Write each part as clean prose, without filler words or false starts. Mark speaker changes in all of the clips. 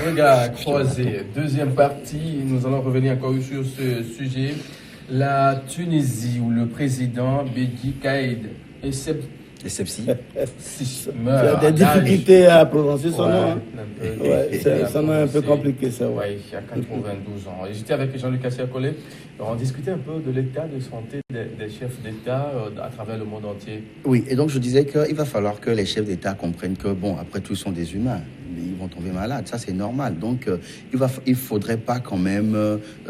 Speaker 1: Regard croisé, deuxième partie, nous allons revenir encore sur ce sujet. La Tunisie, où le président Béji Caïd
Speaker 2: il y a des difficultés à prononcer son nom. C'est un peu compliqué ça.
Speaker 1: Oui, il y a 92 ans. J'étais avec Jean-Luc Assiakolé. On discutait un peu de l'état de santé des chefs d'État à travers le monde entier.
Speaker 3: Oui, et donc je disais qu'il va falloir que les chefs d'État comprennent que, bon, après tout, ils sont des humains. Ils vont tomber malades, ça c'est normal. Donc il faudrait pas quand même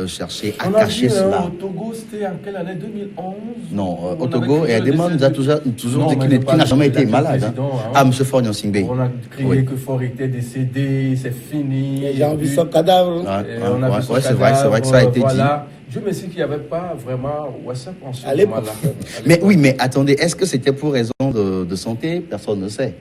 Speaker 3: chercher à cacher cela.
Speaker 1: Au Togo, c'était en quelle année? 2011?
Speaker 3: Non, au Togo, et Adema nous a toujours dit qu'il n'a jamais été malade. Ah, M. Fornion Singbe.
Speaker 1: On a crié que Faure était décédé, c'est fini.
Speaker 2: J'ai envie son cadavre.
Speaker 3: Oui, c'est vrai que ça a été dit.
Speaker 1: Dieu merci qu'il n'y avait pas vraiment WhatsApp en ce
Speaker 3: moment-là. Mais oui, mais attendez, est-ce que c'était pour raison de santé? Personne ne sait.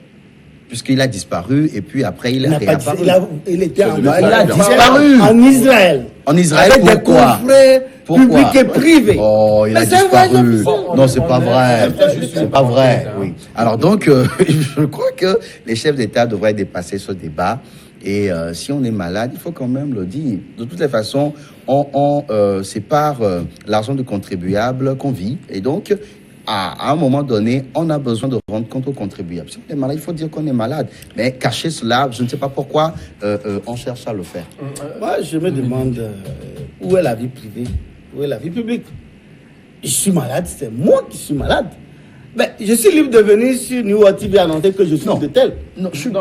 Speaker 3: Puisqu'il a disparu et puis après il a réapparu.
Speaker 2: Il était
Speaker 3: il a disparu
Speaker 2: en Israël.
Speaker 3: En Israël,
Speaker 2: avec
Speaker 3: pourquoi?
Speaker 2: Des publics et privés.
Speaker 3: Oh, il a disparu. Non, c'est pas vrai. C'est pas vrai. Oui. Alors donc, je crois que les chefs d'État devraient dépasser ce débat. Et si on est malade, il faut quand même le dire. De toutes les façons, c'est par l'argent du contribuable qu'on vit. Et donc, à un moment donné, on a besoin de rendre compte aux contribuables. Si on est malade, il faut dire qu'on est malade. Mais cacher cela, je ne sais pas pourquoi on cherche à le faire.
Speaker 2: Moi, je me demande où est la vie privée, où est la vie publique. Je suis malade, c'est moi qui suis malade. Mais je suis libre de venir sur New TV annoncer que je suis de tel.
Speaker 3: Non, je suis
Speaker 2: non,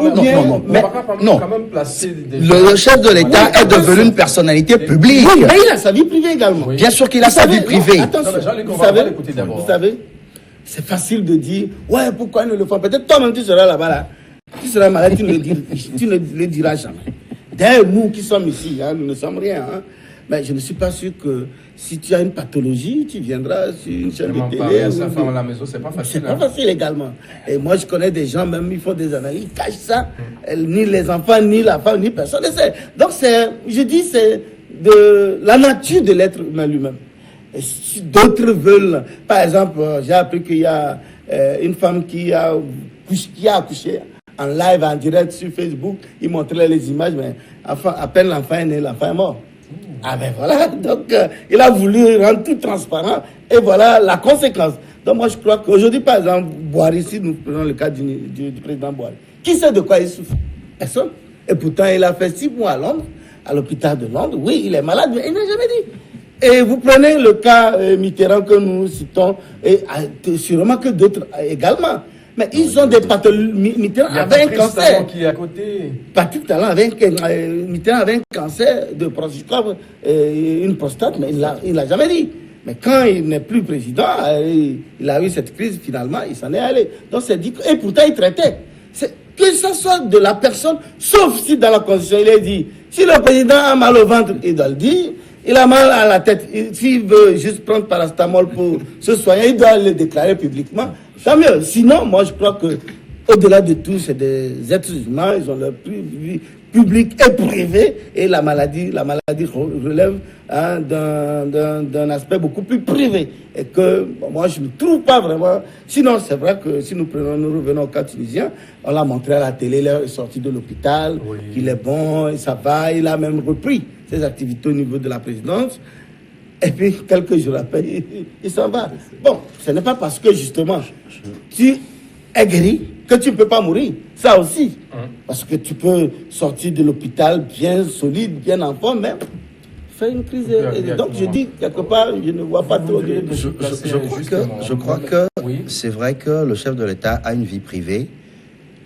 Speaker 3: le chef de l'État est devenu une personnalité publique.
Speaker 2: Oui, mais il a sa vie privée également.
Speaker 3: Oui. Bien sûr qu'il a sa vie privée.
Speaker 2: Attention, vous savez, c'est facile de dire, ouais, pourquoi ils ne le font? Peut-être toi-même tu seras là-bas, là. Tu seras malade, tu ne le diras jamais. D'ailleurs, nous qui sommes ici, hein, nous ne sommes rien. Hein. Mais je ne suis pas sûr que si tu as une pathologie, tu viendras sur une chaîne de télé.
Speaker 1: Sa femme à la maison, c'est pas facile.
Speaker 2: C'est pas facile également. Et moi, je connais des gens, même ils font des analyses, ils cachent ça. Ni les enfants, ni la femme, ni personne ne sait. Donc, je dis, c'est de la nature de l'être humain lui-même. Et si d'autres veulent, par exemple, j'ai appris qu'il y a une femme qui a accouché en live, en direct sur Facebook. Il montrait les images, mais à peine l'enfant est né, l'enfant est mort. Ah ben voilà, donc il a voulu rendre tout transparent et voilà la conséquence. Donc moi je crois qu'aujourd'hui par exemple, Boari, ici nous prenons le cas du président Boari. Qui sait de quoi il souffre? Personne. Et pourtant il a fait 6 mois à Londres, à l'hôpital de Londres. Oui, il est malade, mais il n'a jamais dit. Et vous prenez le cas Mitterrand que nous citons, et sûrement que d'autres également. Mais ils ont des pathologies. Mitterrand avait un cancer.
Speaker 1: Qui est à côté.
Speaker 2: Patrick Talon Mitterrand avait un cancer de prostate, une prostate, mais il l'a jamais dit. Mais quand il n'est plus président, il a eu cette crise, finalement, il s'en est allé. Donc c'est dit, et pourtant il traitait. Que ce soit de la personne, sauf si dans la Constitution il est dit, si le président a mal au ventre, il doit le dire. Il a mal à la tête. S'il veut juste prendre paracétamol pour se soigner, il doit le déclarer publiquement. Tant mieux. Sinon, moi, je crois que au-delà de tout, c'est des êtres humains. Ils ont leur vie publique et privée. Et la maladie relève d'un aspect beaucoup plus privé. Et que moi, je ne trouve pas vraiment. Sinon, c'est vrai que si nous revenons au cas tunisien, on l'a montré à la télé, il est sorti de l'hôpital, il est bon, ça va, il a même repris ses activités au niveau de la présidence. Et puis, quelques jours après, il s'en va. Bon, ce n'est pas parce que, justement, tu es guéri que tu ne peux pas mourir. Ça aussi. Parce que tu peux sortir de l'hôpital bien solide, bien en forme, même faire une crise. Et donc, je dis, quelque part, je ne vois pas trop de...
Speaker 3: Je crois que c'est vrai que le chef de l'État a une vie privée,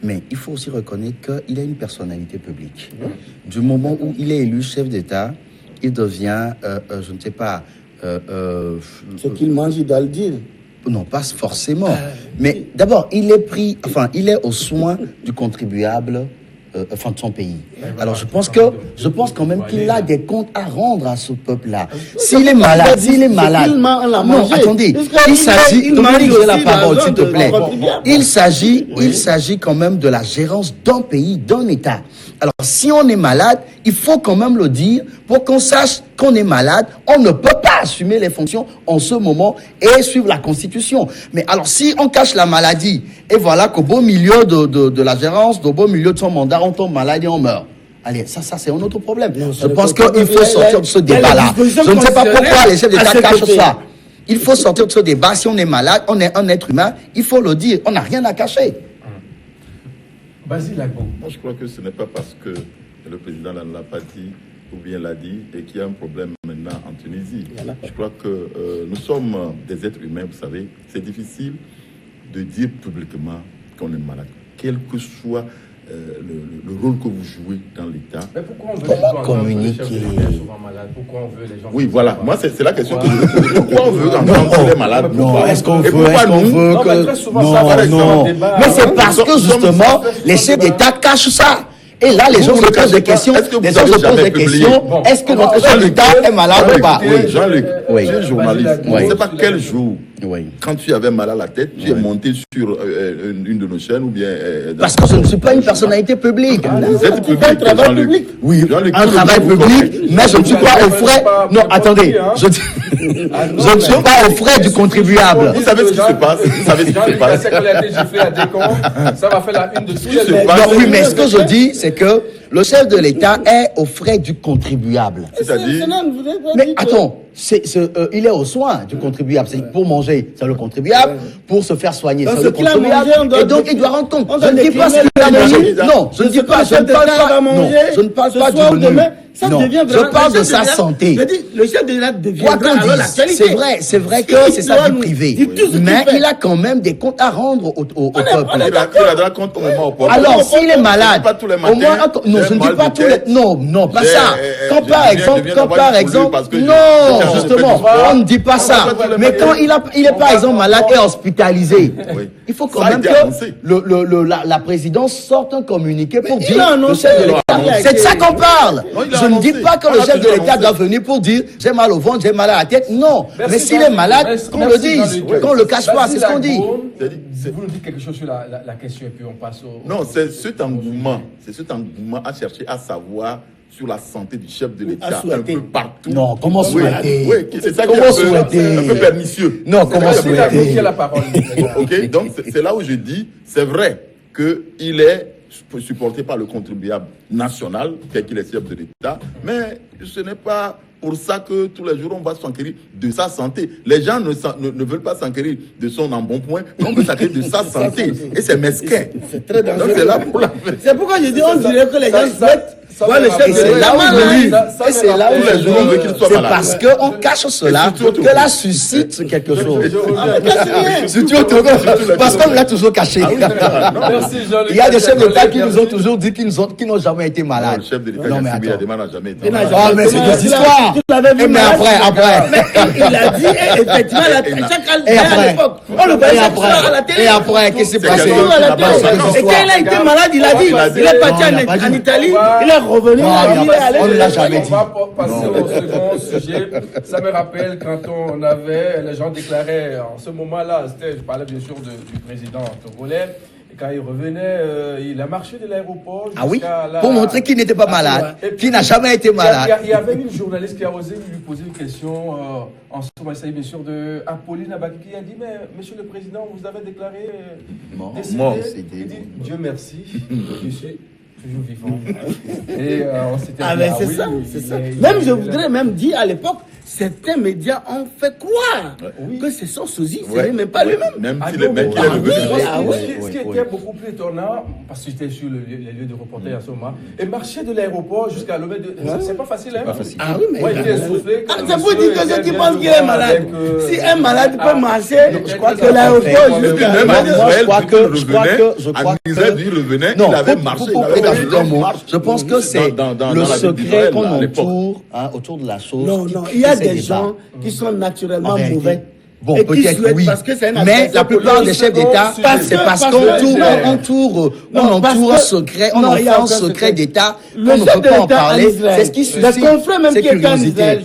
Speaker 3: mais il faut aussi reconnaître qu'il a une personnalité publique. Du moment où il est élu chef d'État, il devient, je ne sais pas...
Speaker 2: ce qu'il mange, il doit le dire.
Speaker 3: Non, pas forcément. Mais d'abord, il est aux soins du contribuable, de son pays. Alors, je pense quand même qu'il a des comptes à rendre à ce peuple-là. S'il est malade, non, attendez, il s'agit, la parole, s'il te plaît. Il s'agit quand même de la gérance d'un pays, d'un État. Alors, si on est malade, il faut quand même le dire pour qu'on sache qu'on est malade. On ne peut pas assumer les fonctions en ce moment et suivre la Constitution. Mais alors, si on cache la maladie, et voilà qu'au beau milieu de la gérance, au beau milieu de son mandat, on tombe malade et on meurt. Allez, ça c'est un autre problème.
Speaker 2: Non,
Speaker 3: Je pense qu'il faut sortir de ce débat-là. Je ne sais pas pourquoi les chefs d'État cachent ça. Il faut sortir de ce débat. Si on est malade, on est un être humain, il faut le dire. On n'a rien à cacher.
Speaker 1: Basile Agbo.
Speaker 4: Moi, je crois que ce n'est pas parce que le président ne l'a pas dit ou bien l'a dit et qu'il y a un problème maintenant en Tunisie. Je crois que nous sommes des êtres humains, vous savez. C'est difficile de dire publiquement qu'on est malade, quel que soit le rôle que vous jouez dans l'État.
Speaker 1: Mais pourquoi on veut
Speaker 3: communiquer?
Speaker 1: Pourquoi on veut les gens?
Speaker 4: Oui, voilà. Moi, c'est la question que je me pose. Pourquoi on veut entendre les malades?
Speaker 3: Non, est-ce qu'on veut,
Speaker 1: Non, mais très souvent,
Speaker 3: non. Mais c'est parce que justement, les chefs d'État cachent ça. Et là, les gens se posent des questions. Les gens se posent des questions. Est-ce que notre chef d'État est malade ou pas?
Speaker 4: Oui, Jean-Luc, tu es journaliste. Je ne sais pas quel jour, quand tu avais mal à la tête, tu es monté sur une de nos chaînes ou bien...
Speaker 3: Parce que je ne suis pas une personnalité publique.
Speaker 4: Vous êtes public, Jean-Luc.
Speaker 3: Oui, un travail public, mais je ne suis pas aux frais... Non, attendez, je ne suis pas aux frais du contribuable.
Speaker 4: Vous savez ce qui se passe? Vous savez ce qui se passe?
Speaker 1: Ça va faire la une de tous les...
Speaker 3: Oui, mais ce que je dis, c'est que le chef de l'État est aux frais du contribuable.
Speaker 4: C'est-à-dire...
Speaker 3: Mais attends, il est aux soins du contribuable. C'est pour manger, c'est le contribuable. Pour se faire soigner, c'est le contribuable. Et donc, il doit rendre compte. Je ne dis pas ce qu'il a mangé. Non, je ne dis pas, je ne parle pas. Non, je ne parle pas du menu. Non, je parle de sa santé.
Speaker 2: Je dis, le chef de l'État devient
Speaker 3: Quoi qu'on dise, c'est vrai que c'est sa vie privée. Mais il a quand même des comptes à rendre au peuple.
Speaker 4: Il a de la compte au moment opportun.
Speaker 3: Alors, s'il est malade,
Speaker 4: pas tous les
Speaker 3: au moins,
Speaker 4: matins,
Speaker 3: non, je ne dis pas tous les, non, pas ça. Quand par exemple, non, justement, on ne dit pas ça. Mais quand il est par exemple malade et hospitalisé, il faut quand même que la présidence sorte un communiqué pour dire le chef de l'État. C'est de ça qu'on parle. Je ne dis pas que le chef de l'État doit venir pour dire j'ai mal au ventre, j'ai mal à la tête. Non, mais s'il est malade, qu'on le dise, qu'on le cache pas, c'est ce qu'on dit.
Speaker 1: Vous nous dites quelque chose sur la question et puis on passe au...
Speaker 4: Non, c'est cet engouement à chercher à savoir sur la santé du chef de l'État un peu partout.
Speaker 3: Non, comment souhaiter?
Speaker 4: Oui, c'est ça qui est un peu pernicieux.
Speaker 3: Non, comment souhaiter?
Speaker 4: Ok, donc c'est là où je dis, c'est vrai qu'il est supporté par le contribuable national, tel qu'il est chef de l'État, mais ce n'est pas pour ça que tous les jours on va s'enquérir de sa santé. Les gens ne veulent pas s'enquérir de son embonpoint, mais on veut s'enquérir de sa santé. Et c'est mesquin.
Speaker 2: C'est très dangereux.
Speaker 4: Donc c'est là pour la...
Speaker 2: C'est pourquoi je dis, on dirait que les gens se mettent...
Speaker 3: C'est là où c'est parce
Speaker 4: que
Speaker 3: qu'on cache cela que là suscite quelque chose. Parce qu'on l'a toujours caché. Il y a des chefs d'État qui nous ont toujours dit qu'ils n'ont jamais été malades.
Speaker 4: Le chef de l'État n'a jamais été
Speaker 3: malade. Ah, mais c'est des histoires. Mais après.
Speaker 2: Il a dit, effectivement, à l'époque. On le voyait à la télé.
Speaker 3: Et après, qu'est-ce qui s'est passé?
Speaker 2: Et quand il a été malade, il a dit, il est parti en Italie, il est revenu.
Speaker 3: On ne l'a jamais dit.
Speaker 1: On va passer au second sujet. Ça me rappelle quand les gens déclaraient en ce moment-là, je parlais bien sûr du président togolais. Et quand il revenait, il a marché de l'aéroport.
Speaker 3: Ah oui? Pour montrer qu'il n'était pas malade, qu'il n'a jamais été malade.
Speaker 1: Il y avait une journaliste qui a osé lui poser une question en ce moment, il s'agit bien sûr de Apolline Abaki qui a dit, mais monsieur le président, vous avez déclaré
Speaker 4: mort.
Speaker 1: Il dit, Dieu merci, je suis toujours vivant. Et on s'était dit,
Speaker 2: mais c'est ça. Même je voudrais même dire à l'époque, certains médias ont fait croire que c'est son sosie, ce n'est même pas lui-même.
Speaker 4: Même si le mec est revenu.
Speaker 1: Ce qui était beaucoup plus étonnant, parce que j'étais sur les lieux de reportage à ce moment, et marcher de l'aéroport jusqu'à l'OME, c'est pas facile, hein?
Speaker 2: Ah oui, mais
Speaker 1: il est essoufflé.
Speaker 2: C'est pour dire que ceux qui pensent qu'il est malade. Si un malade peut marcher, je crois que l'aéroport jusqu'à
Speaker 4: même en Israël,
Speaker 3: je crois que
Speaker 4: il revenait, il avait marché.
Speaker 3: Je pense que c'est le secret qu'on entoure autour de la chose.
Speaker 2: Non, il y a des gens qui sont naturellement mauvais.
Speaker 3: Bon, peut-être oui, mais la plupart des chefs d'État, c'est parce qu'on entoure un secret, on envoie un secret d'État, on ne peut pas en parler. C'est ce qui suscite cette curiosité.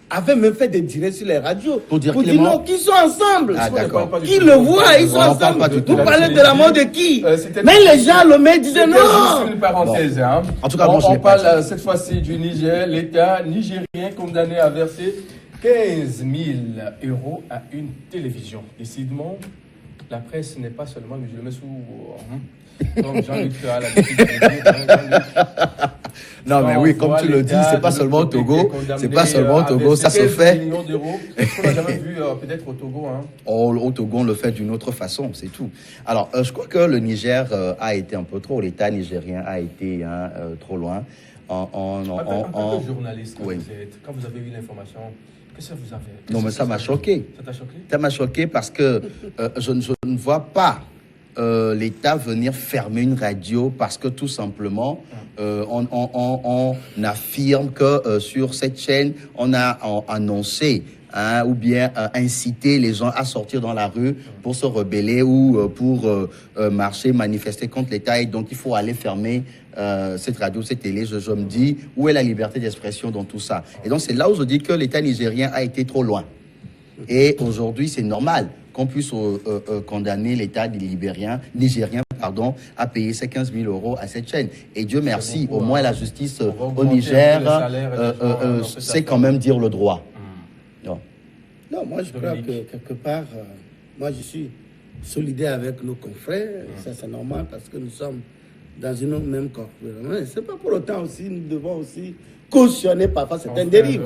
Speaker 2: Avaient même fait des directs sur les radios
Speaker 3: pour dire
Speaker 2: non, qu'ils sont ensemble.
Speaker 3: Ah, d'accord.
Speaker 2: Qui le voient, ils sont ensemble. Vous parlez de la mort de qui? Mais les gens, le maire disaient non.
Speaker 1: Juste une parenthèse. Hein.
Speaker 3: En tout cas,
Speaker 1: on parle cette fois-ci du Niger. L'État nigérien condamné à verser 15 000 € à une télévision. Décidément, La presse n'est pas seulement, mais je le mets sous... Comme Jean-Luc a l'habitude de dire.
Speaker 3: Non, mais oui, comme tu le dis, c'est pas seulement au Togo. C'est pas seulement au Togo, ça se fait.
Speaker 1: Millions d'euros. On n'a jamais vu peut-être au Togo. Hein.
Speaker 3: Au Togo, on le fait d'une autre façon, c'est tout. Alors, je crois que le Niger a été un peu trop, l'État nigérien a été trop loin.
Speaker 1: En tant que journaliste,
Speaker 3: oui.
Speaker 1: quand vous avez eu l'information, qu'est-ce que ça vous a fait?
Speaker 3: Non, mais ça m'a choqué.
Speaker 1: Ça t'a choqué? Ça
Speaker 3: m'a choqué parce que je ne vois pas l'État venir fermer une radio parce que tout simplement on affirme que sur cette chaîne on a annoncé ou bien inciter les gens à sortir dans la rue pour se rebeller ou pour marcher, manifester contre l'État, et donc il faut aller fermer cette radio, cette télé. Je me dis, où est la liberté d'expression dans tout ça? Et donc c'est là où je dis que l'État nigérien a été trop loin. Et aujourd'hui, c'est normal qu'on puisse condamner l'État nigérien à payer ces 15 000 euros à cette chaîne. Et Dieu merci, beaucoup, au moins la justice au Niger sait quand même dire le droit.
Speaker 2: Non, moi je crois que quelque part, moi je suis solidaire avec nos confrères. Ça c'est normal parce que nous sommes dans une même corporation. C'est pas pour autant aussi, nous devons aussi cautionner parfois certaines dérives.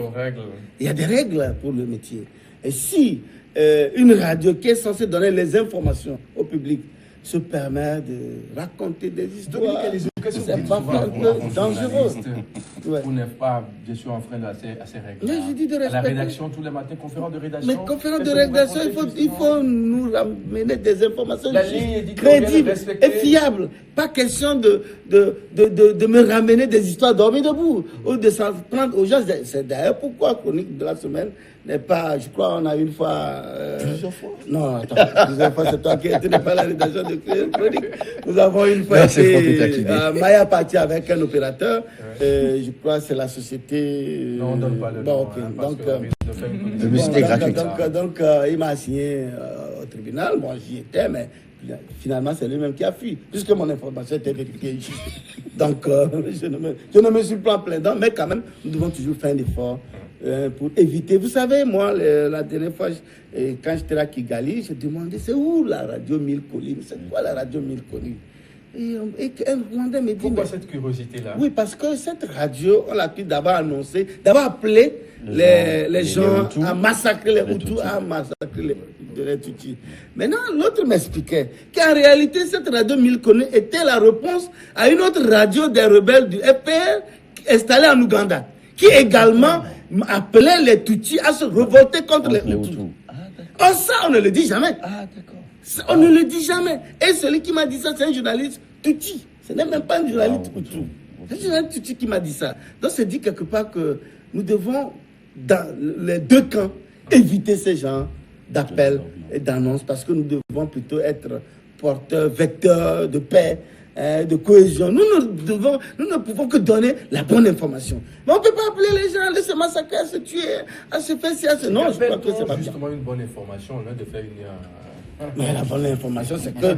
Speaker 2: Il y a des règles pour le métier. Et si une radio qui est censée donner les informations au public se permet de raconter des histoires, c'est pas dangereux.
Speaker 1: Vous n'êtes pas, bien sûr, enfreint à ces règles.
Speaker 2: Mais je dis de respecter.
Speaker 1: À la rédaction, tous les matins, conférence de rédaction.
Speaker 2: Mais conférence de rédaction, il faut nous ramener des informations crédibles et fiables. Pas question de me ramener des histoires dormies debout ou de s'en prendre aux gens. C'est d'ailleurs pourquoi Chronique de la semaine n'est pas, je crois, on a une fois...
Speaker 3: Plusieurs fois?
Speaker 2: Non, attends, plusieurs fois, c'est toi qui n'es pas la rédaction de Chronique. Nous avons une fois été... Maya parti avec un opérateur, je crois que c'est la société...
Speaker 1: Non, on ne donne pas le nom.
Speaker 2: Donc, il m'a assigné au tribunal, moi j'y étais, mais finalement c'est lui-même qui a fui, puisque mon information était vérifiée ici. Donc, je ne me suis pas plaint, mais quand même, nous devons toujours faire un effort pour éviter. Vous savez, moi, la dernière fois, quand j'étais à Kigali, je demandais, c'est où la radio 1000 collines? C'est quoi la radio 1000 collines? Et un Rwandais me dit...
Speaker 1: Pourquoi cette curiosité-là?
Speaker 2: Oui, parce que cette radio, on l'a pu d'abord annoncer, d'abord appeler les gens à massacrer les Hutus, à massacrer les Tutsis. Maintenant, l'autre m'expliquait qu'en réalité, cette radio 1000 collines était la réponse à une autre radio des rebelles du FPR installée en Ouganda, qui également appelait les Tutsis à se révolter contre les Hutus. Oh, ça, on ne le dit jamais.
Speaker 3: Ah, d'accord.
Speaker 2: On ne le dit jamais. Et celui qui m'a dit ça, c'est un journaliste Tutsi. Ce n'est même pas un journaliste Hutu. C'est un journaliste Tutsi qui m'a dit ça. Donc, c'est dit quelque part que nous devons, dans les deux camps, éviter ces genres d'appels et d'annonces, parce que nous devons plutôt être porteurs, vecteurs de paix, de cohésion. Nous ne pouvons que donner la bonne information. Mais on ne peut pas appeler les gens à aller se massacrer, à se tuer, à se faire ci, à se... Non, je crois que c'est pas
Speaker 1: justement une bonne information, là, de faire une...
Speaker 2: Mais la bonne information, c'est que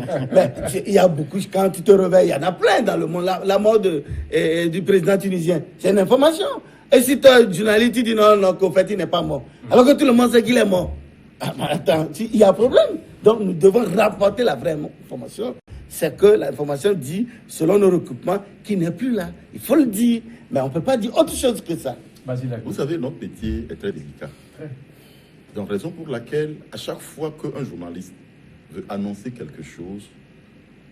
Speaker 2: il y a beaucoup, quand tu te réveilles, il y en a plein dans le monde. La mort du président tunisien, c'est une information. Et si tu es journaliste, tu dis non, qu'au fait, il n'est pas mort. Alors que tout le monde sait qu'il est mort. Ah, mais attends, il y a un problème. Donc nous devons rapporter la vraie information. C'est que l'information dit, selon nos recoupements, qu'il n'est plus là. Il faut le dire. Mais on ne peut pas dire autre chose que ça.
Speaker 4: Vous savez, notre métier est très délicat. Donc, raison pour laquelle, à chaque fois qu'un journaliste veut annoncer quelque chose,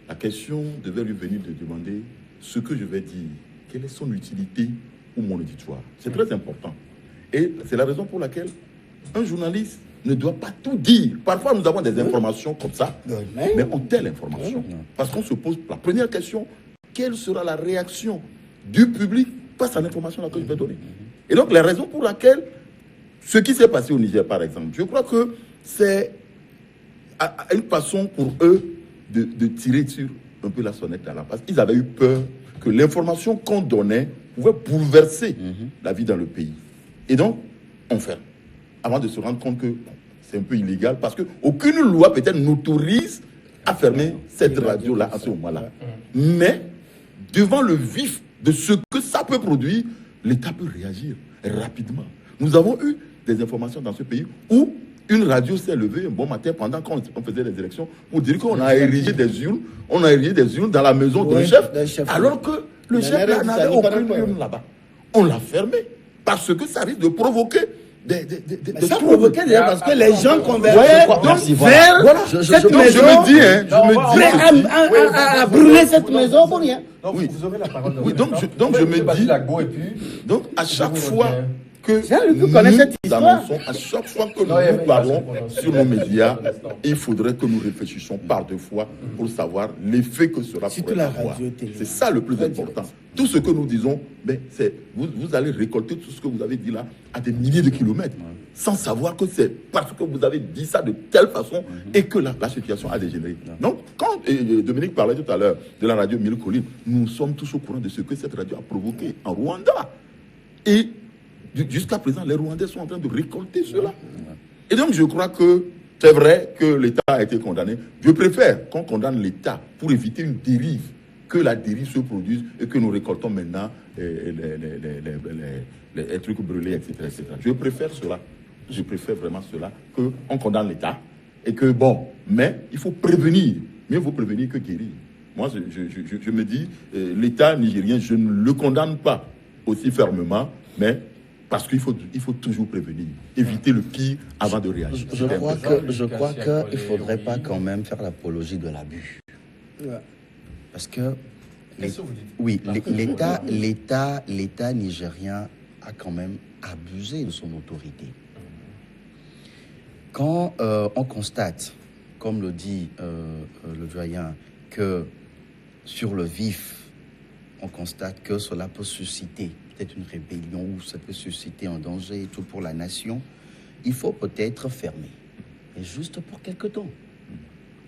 Speaker 4: la question devait lui venir de demander ce que je vais dire, quelle est son utilité ou mon auditoire. C'est très important. Et c'est la raison pour laquelle un journaliste ne doit pas tout dire. Parfois, nous avons des informations comme ça, mais on tait l'information. Parce qu'on se pose la première question, quelle sera la réaction du public face à l'information que je vais donner? Et donc, la raison pour laquelle ce qui s'est passé au Niger, par exemple, je crois que c'est une façon pour eux de tirer sur un peu la sonnette à la place. Ils avaient eu peur que l'information qu'on donnait pouvait bouleverser la vie dans le pays. Et donc, on ferme. Avant de se rendre compte que c'est un peu illégal, parce qu'aucune loi peut-être n'autorise à fermer cette radio-là à ce moment-là. Mais, devant le vif de ce que ça peut produire, l'État peut réagir rapidement. Nous avons eu des informations dans ce pays où une radio s'est levée un bon matin pendant qu'on faisait les élections pour dire qu'on a érigé des urnes, dans la maison d'un chef, alors que le chef là n'avait aucune urne là-bas. On l'a fermé parce que ça risque de provoquer des
Speaker 2: ça
Speaker 4: troubles.
Speaker 2: provoquait déjà parce que les gens convergeaient vers cette
Speaker 4: Donc
Speaker 2: maison.
Speaker 4: je me dis,
Speaker 2: à brûler cette maison pour rien.
Speaker 1: Donc,
Speaker 4: Oui.
Speaker 1: vous aurez la parole.
Speaker 4: Oui, donc je me dis, donc à chaque fois que nous annonçons, à chaque fois que nous parlons sur nos médias, il faudrait que nous réfléchissions par deux fois pour savoir l'effet que cela
Speaker 2: Surtout
Speaker 4: pourrait
Speaker 2: la
Speaker 4: avoir.
Speaker 2: radio et télé.
Speaker 4: C'est ça le plus important. Tout ce que nous disons, c'est vous allez récolter tout ce que vous avez dit là à des milliers de kilomètres, sans savoir que c'est parce que vous avez dit ça de telle façon et que la situation a dégénéré. Donc, quand Dominique parlait tout à l'heure de la radio Mille Collines, nous sommes tous au courant de ce que cette radio a provoqué en Rwanda. Et jusqu'à présent, les Rwandais sont en train de récolter cela. Et donc, je crois que c'est vrai que l'État a été condamné. Je préfère qu'on condamne l'État pour éviter une dérive, que la dérive se produise et que nous récoltons maintenant les trucs brûlés, etc., etc. Je préfère cela. Je préfère vraiment cela, qu'on condamne l'État. Et que, bon, mais il faut prévenir. Mieux vaut prévenir que guérir. Moi, je me dis, l'État nigérien, je ne le condamne pas aussi fermement, mais parce qu'il faut toujours prévenir, éviter le pire avant de réagir.
Speaker 3: Je crois qu'il ne faudrait pas quand même faire l'apologie de l'abus. Parce que l'État nigérien a quand même abusé de son autorité. Quand on constate, comme le dit le doyen, que sur le vif, on constate que cela peut susciter peut-être une rébellion ou ça peut susciter un danger et tout pour la nation, il faut peut-être fermer. Et juste pour quelque temps.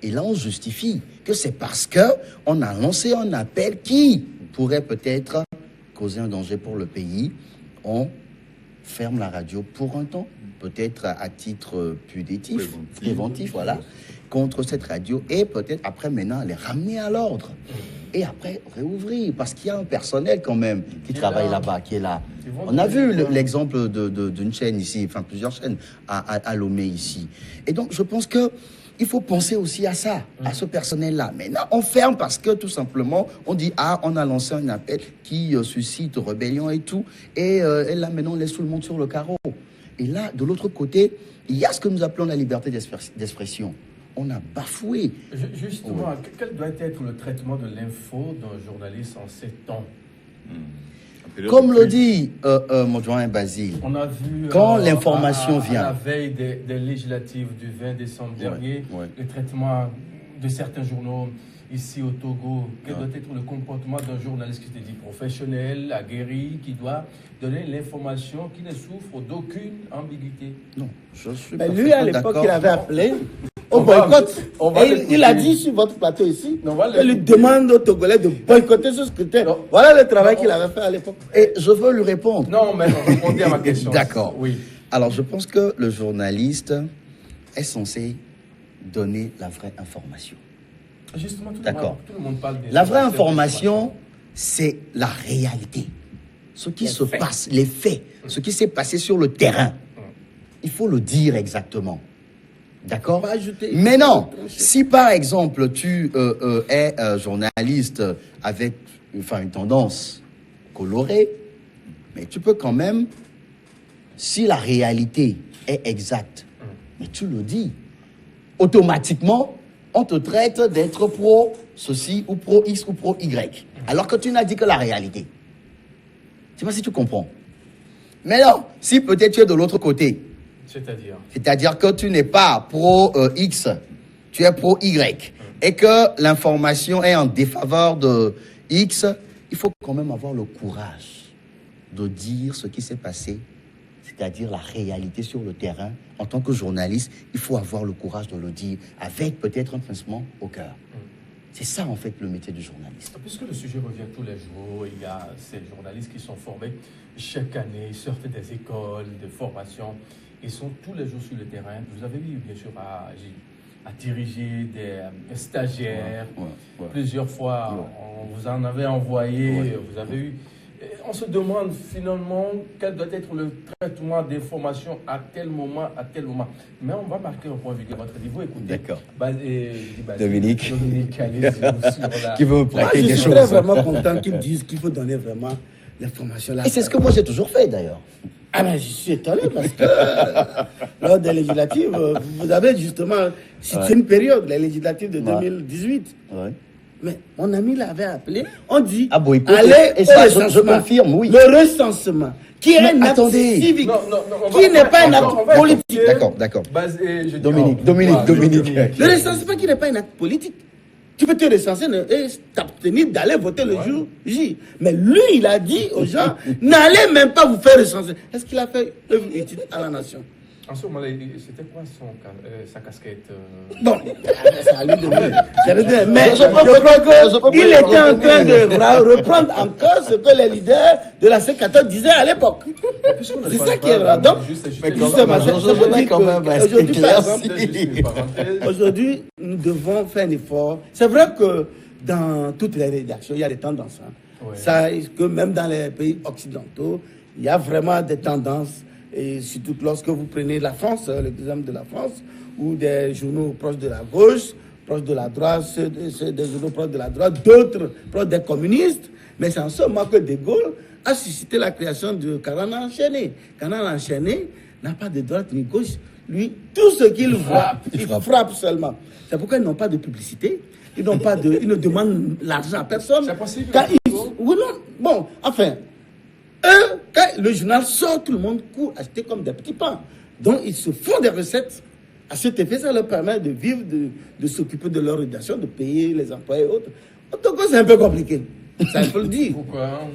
Speaker 3: Et là, on justifie que c'est parce qu'on a lancé un appel qui pourrait peut-être causer un danger pour le pays. On ferme la radio pour un temps, peut-être à titre punitif, préventif, voilà, contre cette radio et peut-être après maintenant les ramener à l'ordre. Et après réouvrir, parce qu'il y a un personnel quand même qui travaille là-bas, qui est là. On a vu l'exemple d'une chaîne ici, enfin plusieurs chaînes à Lomé ici. Et donc je pense que il faut penser aussi à ça, à ce personnel-là. Maintenant, on ferme parce que tout simplement, on dit, on a lancé un appel qui suscite rébellion et tout. Et là, maintenant, on laisse tout le monde sur le carreau. Et là, de l'autre côté, il y a ce que nous appelons la liberté d'expression. On a bafoué.
Speaker 1: Justement, quel doit être le traitement de l'info d'un journaliste en ces temps?
Speaker 3: Comme le dit mon doyen Basile,
Speaker 1: on a vu,
Speaker 3: quand l'information vient,
Speaker 1: à la veille des législatives du 20 décembre dernier, le traitement de certains journaux ici au Togo, quel doit être le comportement d'un journaliste qui se dit professionnel, aguerri, qui doit donner l'information qui ne souffre d'aucune ambiguïté?
Speaker 3: Non, je suis
Speaker 2: pas. Lui, à l'époque, il avait appelé au boycott. Il a dit sur votre plateau ici, il lui demande aux Togolais de boycotter ce scrutin. Voilà le travail qu'il avait fait à l'époque.
Speaker 3: Et je veux lui répondre.
Speaker 1: Non, mais répondez à ma question.
Speaker 3: D'accord.
Speaker 1: Oui.
Speaker 3: Alors, je pense que le journaliste est censé donner la vraie information.
Speaker 1: Justement, tout le monde parle de
Speaker 3: la vraie information, c'est la réalité. Ce qui se passe, les faits, ce qui s'est passé sur le terrain. Il faut le dire exactement. D'accord? Mais non, si par exemple tu es journaliste avec une tendance colorée, mais tu peux quand même, si la réalité est exacte, mais tu le dis, automatiquement, on te traite d'être pro ceci ou pro X ou pro Y, alors que tu n'as dit que la réalité. Je ne sais pas si tu comprends. Mais non, si peut-être tu es de l'autre côté, c'est-à-dire que tu n'es pas pro X, tu es pro Y, et que l'information est en défaveur de X, il faut quand même avoir le courage de dire ce qui s'est passé, c'est-à-dire la réalité sur le terrain. En tant que journaliste, il faut avoir le courage de le dire, avec peut-être un pincement au cœur. C'est ça, en fait, le métier du journaliste.
Speaker 1: Puisque le sujet revient tous les jours, il y a ces journalistes qui sont formés chaque année, ils sortent des écoles, de formations, ils sont tous les jours sur le terrain. Vous avez eu, bien sûr, à diriger des stagiaires. Plusieurs fois, on vous en avait envoyé, vous avez eu On se demande finalement quel doit être le traitement d'information à tel moment, Mais on va marquer un point vu que votre niveau, écoutez.
Speaker 3: D'accord.
Speaker 1: Dominique, allez-y,
Speaker 3: qui veut vous prêter des
Speaker 2: Je suis
Speaker 3: choses.
Speaker 2: très vraiment content qu'ils disent qu'il faut donner vraiment l'information là.
Speaker 3: Et c'est ce que moi j'ai toujours fait d'ailleurs.
Speaker 2: Ah ben, je suis étonné parce que lors des législatives, vous avez justement cité une période, les législatives de 2018.
Speaker 3: Ouais.
Speaker 2: Mais mon ami l'avait appelé, on dit,
Speaker 3: Ah bon, écoute,
Speaker 2: allez
Speaker 3: et
Speaker 2: au
Speaker 3: ça,
Speaker 2: recensement.
Speaker 3: je confirme, oui.
Speaker 2: Le recensement, qui est un acte
Speaker 3: attendez.
Speaker 2: civique,
Speaker 1: on
Speaker 2: qui
Speaker 1: va-
Speaker 2: n'est pas un
Speaker 1: on
Speaker 2: acte
Speaker 1: va
Speaker 2: politique.
Speaker 1: écouter.
Speaker 3: D'accord.
Speaker 1: Dominique.
Speaker 3: Dominique.
Speaker 2: Le recensement qui n'est pas un acte politique. Tu peux te recenser et t'abstenir d'aller voter le jour J. Mais lui, il a dit aux gens, n'allez même pas vous faire recenser. Est-ce qu'il a fait œuvre utile à la nation?
Speaker 1: En ce moment-là, c'était quoi sa casquette
Speaker 2: Bon, c'est à lui de dire. Mais
Speaker 3: Je
Speaker 2: je
Speaker 3: peux
Speaker 2: crois qu'il était en train de reprendre encore ce que les leaders de la C14 disaient à l'époque. C'est ça qui est vrai. Donc, justement, ça veut dire qu'aujourd'hui, par exemple, aujourd'hui, nous devons faire un effort. C'est vrai que dans toutes les rédactions, il y a des tendances.
Speaker 1: Ouais.
Speaker 2: Ça, que même dans les pays occidentaux, il y a vraiment des tendances. Et surtout lorsque vous prenez la France, l'exemple de la France, ou des journaux proches de la gauche, proches de la droite, ceux des journaux proches de la droite, d'autres proches des communistes. Mais c'est en ce moment que De Gaulle a suscité la création de Canal enchaîné. Canal enchaîné n'a pas de droite ni gauche. Lui, tout ce qu'il voit, il frappe seulement. C'est pourquoi ils n'ont pas de publicité. Ils n'ont pas de, ils ne demandent l'argent à personne.
Speaker 1: C'est possible.
Speaker 2: Oui, non. Bon, enfin. Eux, quand le journal sort, tout le monde court acheter comme des petits pains. Donc, ils se font des recettes. À cet effet, ça leur permet de vivre, de s'occuper de leur rédaction, de payer les employés et autres. En tout cas, c'est un peu compliqué. Ça, il faut le dire.
Speaker 1: Pourquoi?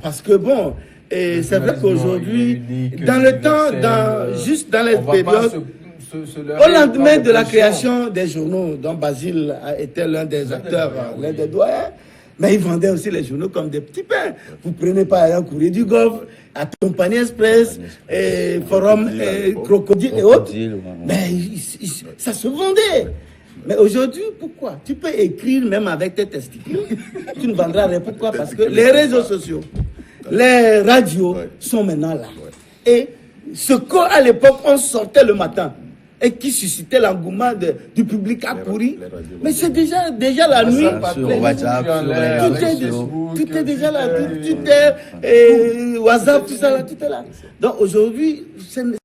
Speaker 2: Parce que, bon, et c'est vrai qu'aujourd'hui, dans le temps, juste dans les périodes, au lendemain de la création des journaux, dont Basile était l'un des acteurs, l'un des doyens, mais ils vendaient aussi les journaux comme des petits pains. Vous prenez par exemple Courrier du Golfe, Compagnie Express, et Forum, Crocodile et autres. Mais ça se vendait. Mais aujourd'hui, pourquoi? Tu peux écrire même avec tes testicules, tu ne vendras rien. Pourquoi? Parce que les réseaux sociaux, les radios sont maintenant là. Et ce qu'à l'époque on sortait le matin, et qui suscitait l'engouement du public à courir. Mais c'est déjà la nuit.
Speaker 3: Sur WhatsApp,
Speaker 2: tout est déjà là. Tout est WhatsApp, tout ça là, tout est là. Donc aujourd'hui,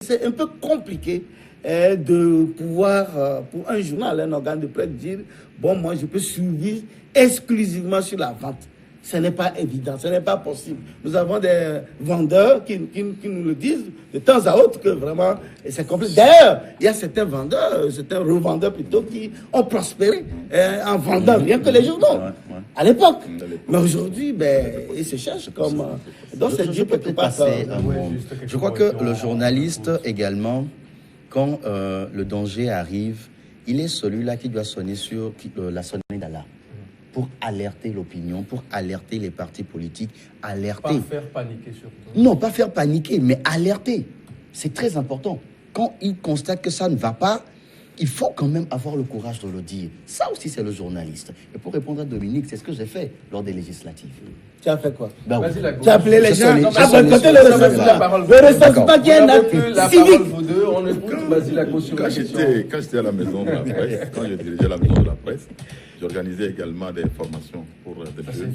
Speaker 2: c'est un peu compliqué de pouvoir, pour un journal, un organe de presse, dire bon, moi je peux suivre exclusivement sur la vente. Ce n'est pas évident, ce n'est pas possible. Nous avons des vendeurs qui nous le disent de temps à autre que vraiment c'est compliqué. D'ailleurs, il y a certains vendeurs, certains revendeurs plutôt, qui ont prospéré en vendant rien que les journaux à l'époque. Mais aujourd'hui, ils se cherchent comme. Donc c'est
Speaker 3: Je peux peut-être passer un mot. Je crois que le journaliste également, quand le danger arrive, il est celui-là qui doit sonner sur la sonnette d'alarme. Pour alerter l'opinion, pour alerter les partis politiques, alerter.
Speaker 1: Pas faire paniquer surtout.
Speaker 3: Non, pas faire paniquer, mais alerter. C'est très important. Quand ils constatent que ça ne va pas, il faut quand même avoir le courage de le dire. Ça aussi, c'est le journaliste. Et pour répondre à Dominique, c'est ce que j'ai fait lors des législatives.
Speaker 2: Tu as fait quoi?
Speaker 3: Ben oui.
Speaker 2: Tu as appelé les gens à boycotter le recensement.
Speaker 1: Le
Speaker 2: recensement qui est un acte civique.
Speaker 1: On écoute Basile Lago sur la question.
Speaker 4: Quand j'étais à la maison de la presse, quand je dirigeais la maison de la presse, j'organisais également des formations pour des jeunes.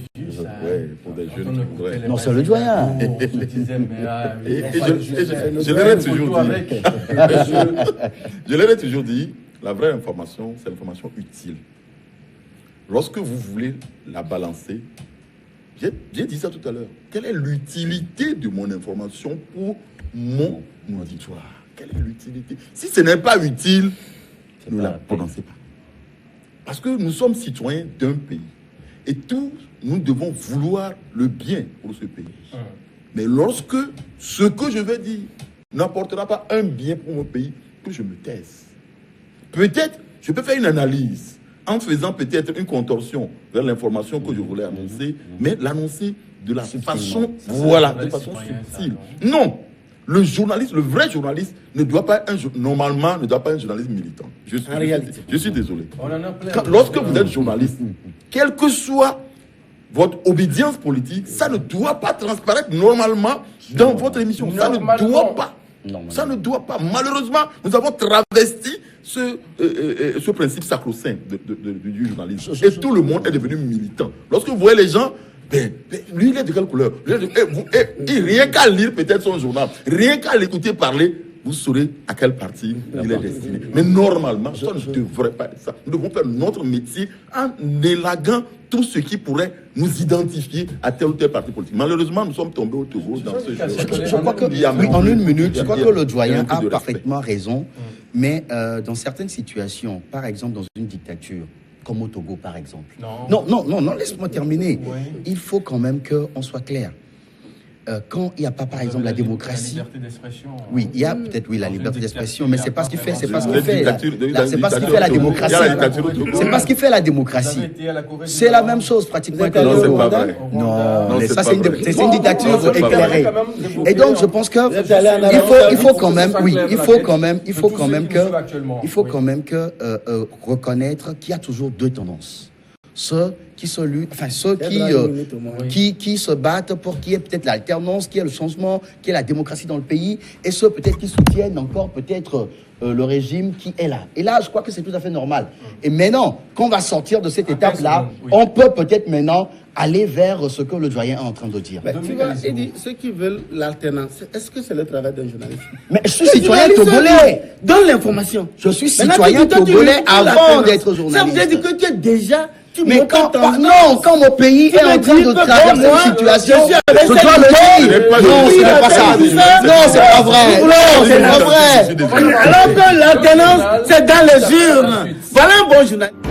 Speaker 4: Pour des jeunes qui voudraient.
Speaker 3: Non, c'est le doyen.
Speaker 4: Je leur ai toujours dit. Je leur ai toujours dit, la vraie information, c'est l'information utile. Lorsque vous voulez la balancer, j'ai dit ça tout à l'heure. Quelle est l'utilité de mon information pour mon auditoire? Quelle est l'utilité? Si ce n'est pas utile, ne la prononcez pas. Parce que nous sommes citoyens d'un pays. Et tous, nous devons vouloir le bien pour ce pays. Mais lorsque ce que je vais dire n'apportera pas un bien pour mon pays, que je me taise. Peut-être, je peux faire une analyse en faisant peut-être une contorsion vers l'information que je voulais annoncer, mais l'annoncer de la façon, de façon subtile. Non, le journaliste, le vrai journaliste, normalement, ne doit pas être un journaliste militant. Je suis désolé.
Speaker 1: On en a plein.
Speaker 4: Lorsque vous êtes journaliste, quelle que soit votre obédience politique, ça ne doit pas transparaître normalement dans votre émission. Ça ne doit pas. Ça ne doit pas. Malheureusement, nous avons travesti ce principe sacro-saint du journalisme. Et tout le monde est devenu militant. Lorsque vous voyez les gens, lui, il est de quelle couleur? Rien qu'à lire peut-être son journal, rien qu'à l'écouter parler, vous saurez à quel parti il est destiné. Mais normalement, ça ne devrait pas être ça. Nous devons faire notre métier en élaguant tout ce qui pourrait nous identifier à tel ou tel parti politique. Malheureusement, nous sommes tombés au Togo dans ce jeu.
Speaker 3: Je crois que, oui, en une minute, je crois que le doyen a parfaitement raison. Mais dans certaines situations, par exemple dans une dictature, comme au Togo par exemple. Non, laisse-moi terminer. Ouais. Il faut quand même qu'on soit clair. Quand il n'y a pas, par exemple, la démocratie. La liberté d'expression. Oui, il y a peut-être, la liberté d'expression, mais c'est pas ce qui fait, c'est pas ce qui fait. C'est pas ce qui fait la démocratie. C'est pas ce qui fait la démocratie. C'est la même chose, pratiquement.
Speaker 4: Non, c'est pas vrai.
Speaker 3: Non, ça, c'est une dictature éclairée. Et donc, je pense que il faut quand même reconnaître qu'il y a toujours deux tendances. Ceux qui se luttent, enfin ceux qui se battent pour qu'il y ait peut-être l'alternance, qu'il y ait le changement, qu'il y ait la démocratie dans le pays, et ceux peut-être qui soutiennent encore peut-être le régime qui est là. Et là, je crois que c'est tout à fait normal. Et maintenant, quand on va sortir de cette étape-là, on peut peut-être maintenant aller vers ce que le doyen est en train de dire.
Speaker 2: Tu vois, il dit, ceux qui veulent l'alternance, est-ce que c'est le travail d'un journaliste?
Speaker 3: Mais je suis citoyen togolais.
Speaker 2: Donne l'information.
Speaker 3: Je suis citoyen togolais avant d'être journaliste.
Speaker 2: Ça veut dire que tu es déjà...
Speaker 3: Mais quand mon pays est en train de traverser une situation, je dois le dire. Non, ce n'est pas ça. Non, c'est pas vrai. Non, c'est pas vrai.
Speaker 2: Alors que l'alternance, c'est dans les urnes. Voilà un bon journaliste.